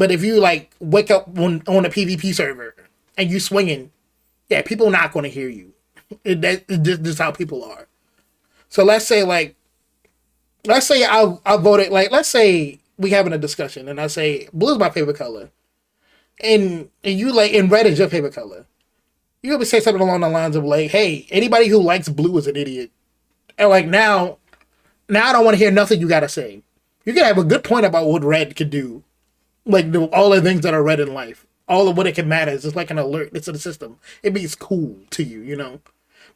But if you like wake up on a PvP server and you swinging, yeah, people are not going to hear you. This is how people are. So let's say I voted like let's say we having a discussion and I say blue is my favorite color, and you like and red is your favorite color. You gonna say something along the lines of like, hey, anybody who likes blue is an idiot. And like now I don't want to hear nothing you gotta say. You can have a good point about what red can do, like all the things that are red in life, all of what it can matter is just like an alert. It's in the system. It means cool to you, you know.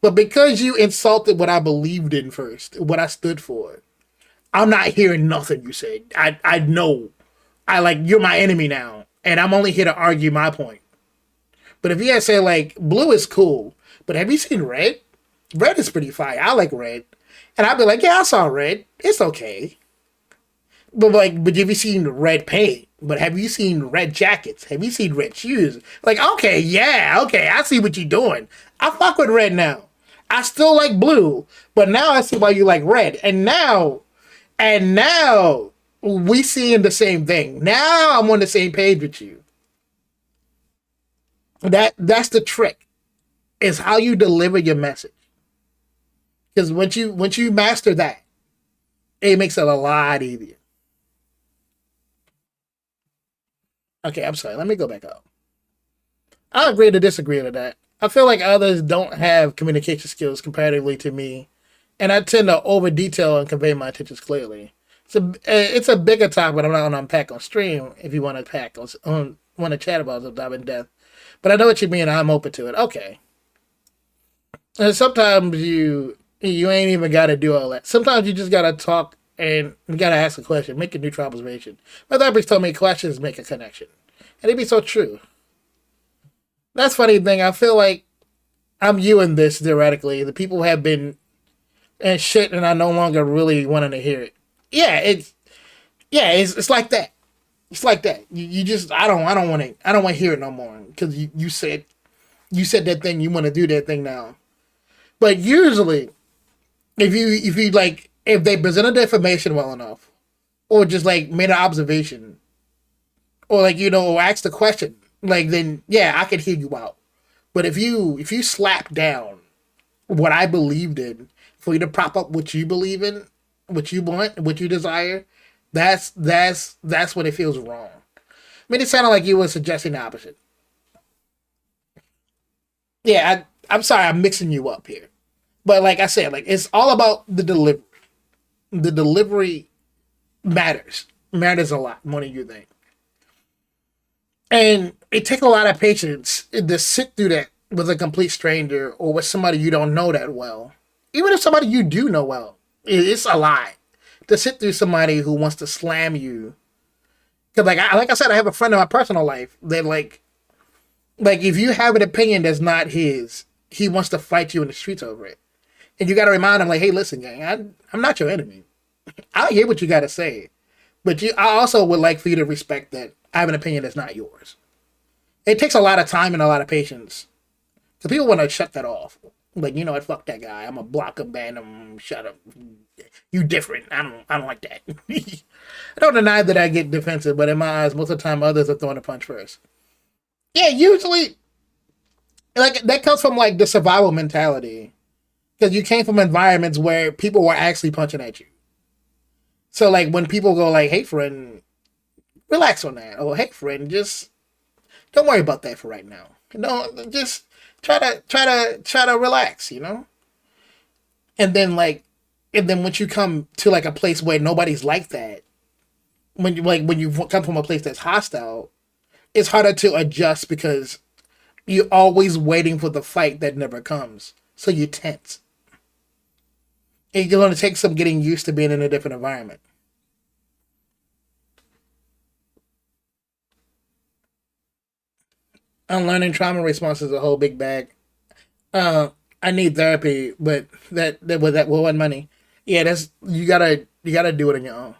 But because you insulted what I believed in first, what I stood for, I'm not hearing nothing you said. I know. I like you're my enemy now, and I'm only here to argue my point. But if you had said like blue is cool, but have you seen red? Red is pretty fire. I like red, and I'd be like, yeah, I saw red. It's okay. But have you seen red paint? But have you seen red jackets? Have you seen red shoes? Like, okay, yeah, okay, I see what you're doing. I fuck with red now. I still like blue, but now I see why you like red. And now we seeing the same thing. Now I'm on the same page with you. That's the trick. Is how you deliver your message. Because once you master that, it makes it a lot easier. Okay, I'm sorry. Let me go back up. I agree to disagree with that. I feel like others don't have communication skills comparatively to me, and I tend to over detail and convey my intentions clearly. It's a bigger topic, but I'm not going to unpack on stream. If you want to pack on want to chat about it, dive in depth. But I know what you mean. I'm open to it. Okay. And sometimes you ain't even got to do all that. Sometimes you just got to talk and you got to ask a question, make a neutral observation. My therapist told me questions make a connection, and it'd be so true. That's funny thing. I feel like I'm you in this theoretically. The people have been and shit, and I no longer really wanting to hear it. Yeah, it's like that. It's like that. You just I don't want to hear it no more because you said that thing. You want to do that thing now. But usually, if you like if they presented the information well enough, or just like made an observation, or like or asked a question, like then yeah, I could hear you out. But if you slap down what I believed in for you to prop up what you believe in, what you want, what you desire, that's when it feels wrong. I mean, it sounded like you were suggesting the opposite. Yeah, I'm sorry, I'm mixing you up here. But like I said, like it's all about the delivery. The delivery matters a lot more than you think, and it takes a lot of patience to sit through that with a complete stranger or with somebody you don't know that well. Even if somebody you do know well, it's a lot to sit through somebody who wants to slam you. Because like I said, I have a friend in my personal life that like if you have an opinion that's not his, he wants to fight you in the streets over it. And you got to remind him, like, hey, listen, gang, I'm not your enemy. I hear what you got to say, but I also would like for you to respect that I have an opinion that's not yours. It takes a lot of time and a lot of patience. So people want to shut that off. Like, you know what, fuck that guy. I'm a block him, ban him, shut up. You different. I don't like that. I don't deny that I get defensive, but in my eyes, most of the time others are throwing a punch first. Yeah, usually like that comes from like the survival mentality. Because you came from environments where people were actually punching at you. So like when people go like, hey friend, relax on that. Or hey friend, just don't worry about that for right now. Just try to relax, And then once you come to like a place where nobody's like that, when you come from a place that's hostile, it's harder to adjust because you're always waiting for the fight that never comes. So you tense. And you're going to take some getting used to being in a different environment. Unlearning trauma response is a whole big bag. Uh, I need therapy, but that will want money. Yeah, that's you gotta do it on your own.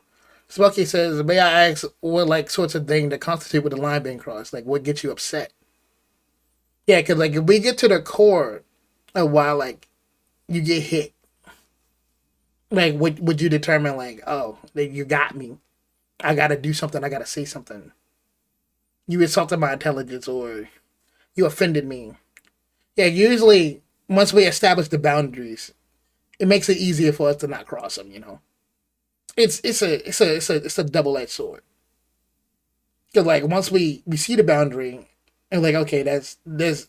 Smokey says, "May I ask what like sorts of thing that constitute with the line being crossed? Like what gets you upset?" Yeah, because like if we get to the core of why like you get hit, like would you determine like oh you got me? I gotta do something. I gotta say something. you insulted my intelligence or you offended me. Yeah, usually once we establish the boundaries, it makes it easier for us to not cross them. It's a double edged sword. Because like once we see the boundary and like okay, there's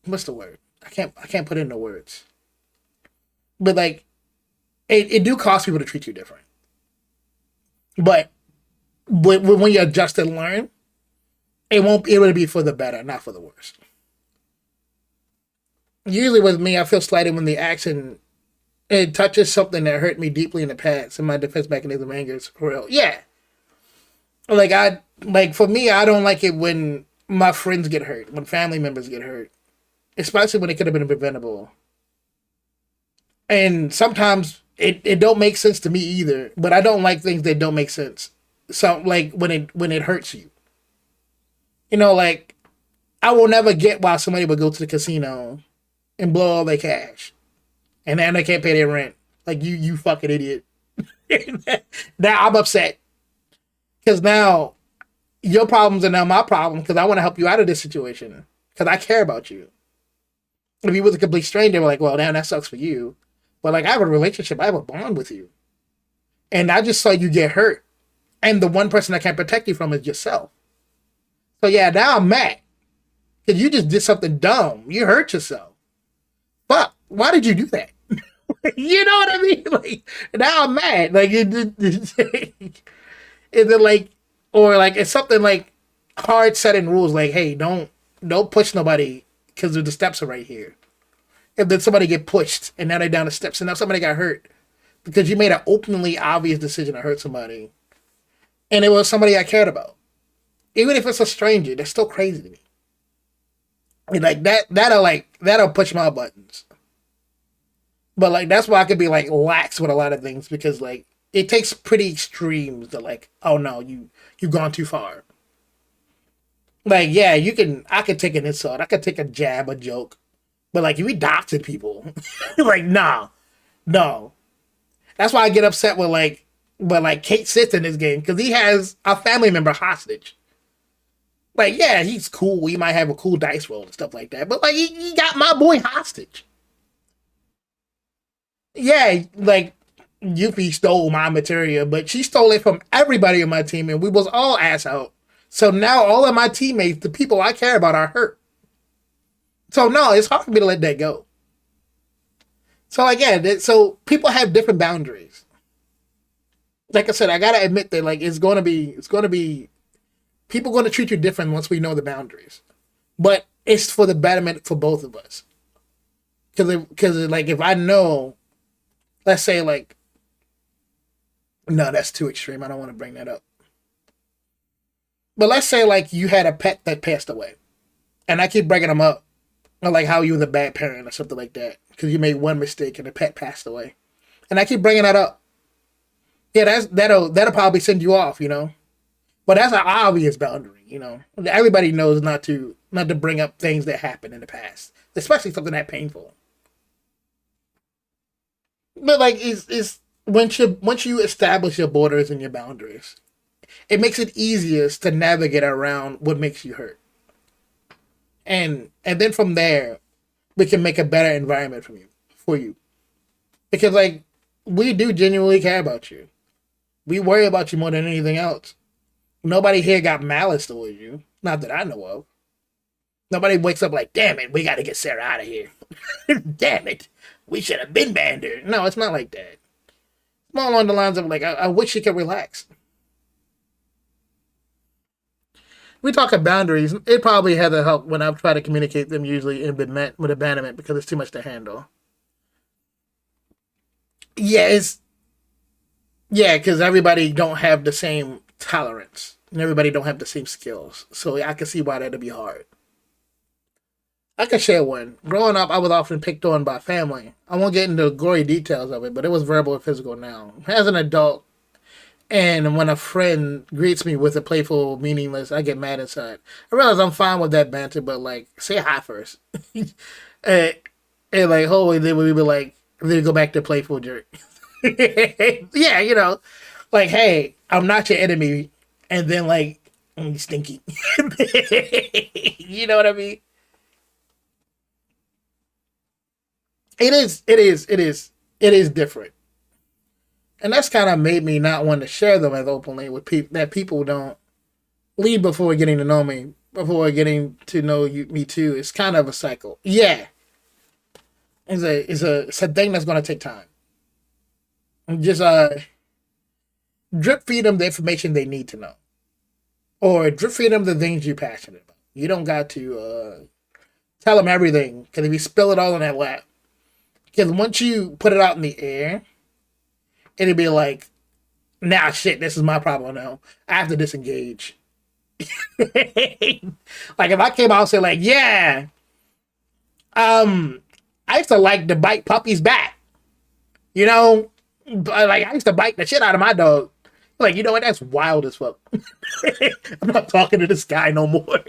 what's the word? I can't put it in the words. But like it do cause people to treat you different. But when you adjust and learn, it won't be able to be for the better, not for the worse. Usually with me, I feel slighted when the action it touches something that hurt me deeply in the past, and my defense mechanism anger is real. Yeah, like for me, I don't like it when my friends get hurt, when family members get hurt, especially when it could have been preventable. And sometimes it don't make sense to me either. But I don't like things that don't make sense. So like when it hurts you, like I will never get why somebody would go to the casino and blow all their cash, and then they can't pay their rent. Like you fucking idiot. Now I'm upset because now your problems are now my problem because I want to help you out of this situation because I care about you. If you was a complete stranger, we're like, well, damn, that sucks for you. But like, I have a relationship, I have a bond with you, and I just saw you get hurt, and the one person I can protect you from is yourself. So yeah, now I'm mad because you just did something dumb. You hurt yourself. Fuck, why did you do that? You know what I mean? Like now I'm mad. Like is it like, or like it's something like hard setting rules like, hey, don't push nobody because the steps are right here. If then somebody get pushed and now they're down the steps and now somebody got hurt because you made an openly obvious decision to hurt somebody, and it was somebody I cared about, even if it's a stranger, that's still crazy to me. And like that'll push my buttons. But like that's why I could be like lax with a lot of things because like it takes pretty extremes to like, oh no, you've gone too far. Like yeah, I could take an insult, I could take a jab, a joke, but like you adopted people, like nah, no. That's why I get upset with Kate sits in this game because he has a family member hostage. Like yeah, he's cool. He might have a cool dice roll and stuff like that, but like he got my boy hostage. Yeah, like Yuffie stole my material, but she stole it from everybody on my team, and we was all ass out. So now all of my teammates, the people I care about, are hurt. So no, it's hard for me to let that go. So like yeah, so people have different boundaries. Like I said, I gotta admit that like it's gonna be people gonna treat you different once we know the boundaries. But it's for the betterment for both of us. Because like if I know, let's say like no, that's too extreme. I don't want to bring that up. But let's say like you had a pet that passed away, and I keep bringing them up, or like how you was a bad parent or something like that because you made one mistake and the pet passed away, and I keep bringing that up. Yeah, that'll probably send you off. But that's an obvious boundary. Everybody knows not to bring up things that happened in the past, especially something that painful. But like, is once you establish your borders and your boundaries, it makes it easiest to navigate around what makes you hurt, and then from there, we can make a better environment for you because like we do genuinely care about you. We worry about you more than anything else. Nobody here got malice towards you, not that I know of. Nobody wakes up like, damn it, we got to get Sarah out of here. Damn it, we should have been banned her. No, it's not like that. It's more along the lines of like, I wish she could relax. We talk about boundaries. It probably hasn't helped when I've tried to communicate them usually and been met with abandonment because it's too much to handle. Yeah, because everybody don't have the same tolerance and everybody don't have the same skills. So I can see why that'd be hard. I can share one. Growing up, I was often picked on by family. I won't get into the gory details of it, but it was verbal and physical now. As an adult, and when a friend greets me with a playful, meaningless, I get mad inside. I realize I'm fine with that banter, but like, say hi first. and, and like, holy, then we were like, then we go back to playful jerk. Yeah, like, hey, I'm not your enemy. And then like, Stinky. You know what I mean? It is. It is. It is. It is different, and that's kind of made me not want to share them as openly with people that people don't leave before getting to know me, before getting to know me too. It's kind of a cycle. Yeah, it's a thing that's gonna take time. Just drip feed them the information they need to know, or drip feed them the things you're passionate about. You don't got to tell them everything because if you spill it all in that lap, because once you put it out in the air, it'll be like, nah, shit, this is my problem now. I have to disengage. Like if I came out and said like, yeah, I used to like to bite puppies back, you know, like I used to bite the shit out of my dog. Like, you know what? That's wild as fuck. I'm not talking to this guy no more.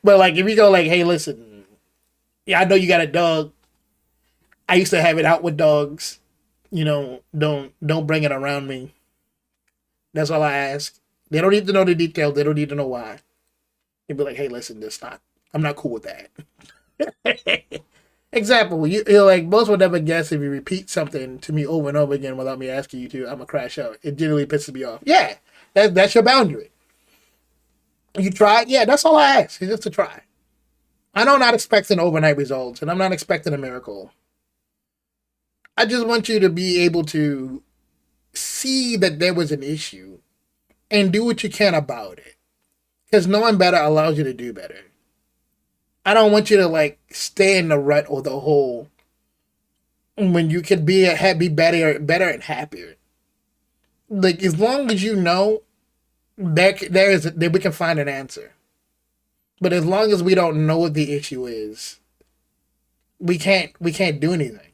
But like, if you go like, hey, listen, yeah, I know you got a dog. I used to have it out with dogs. You know, don't bring it around me. That's all I ask. They don't need to know the details. They don't need to know why. They'd be like, hey, listen, this not. I'm not cool with that. Example, you're like most would never guess if you repeat something to me over and over again without me asking you to. I'm gonna crash out. It generally pisses me off. Yeah, that's your boundary. You try, yeah. That's all I ask. Is just to try. I know I'm not expecting overnight results, and I'm not expecting a miracle. I just want you to be able to see that there was an issue and do what you can about it. Because knowing better allows you to do better. I don't want you to like stay in the rut or the hole when you could be better and happier. Like as long as you know there we can find an answer. But as long as we don't know what the issue is, we can't do anything.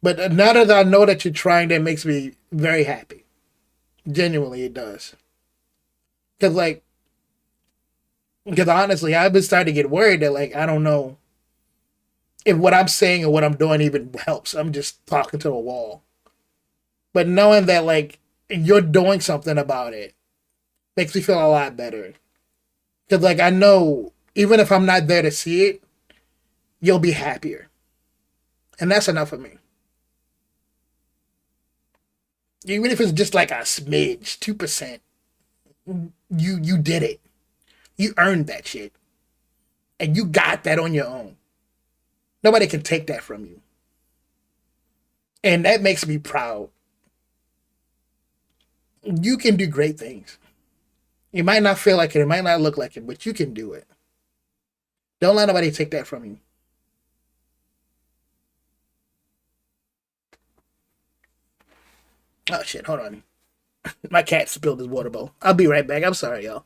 But now that I know that you're trying, that makes me very happy. Genuinely, it does. Cause like, because honestly, I've been starting to get worried that like I don't know if what I'm saying or what I'm doing even helps. I'm just talking to a wall. But knowing that like you're doing something about it makes me feel a lot better. Cause like I know even if I'm not there to see it, you'll be happier, and that's enough for me. Even if it's just like a smidge, 2%, you did it. You earned that shit, and you got that on your own. Nobody can take that from you, and that makes me proud. You can do great things. You might not feel like it, it might not look like it, but you can do it. Don't let nobody take that from you. Oh shit, hold on. My cat spilled his water bowl. I'll be right back. I'm sorry, y'all.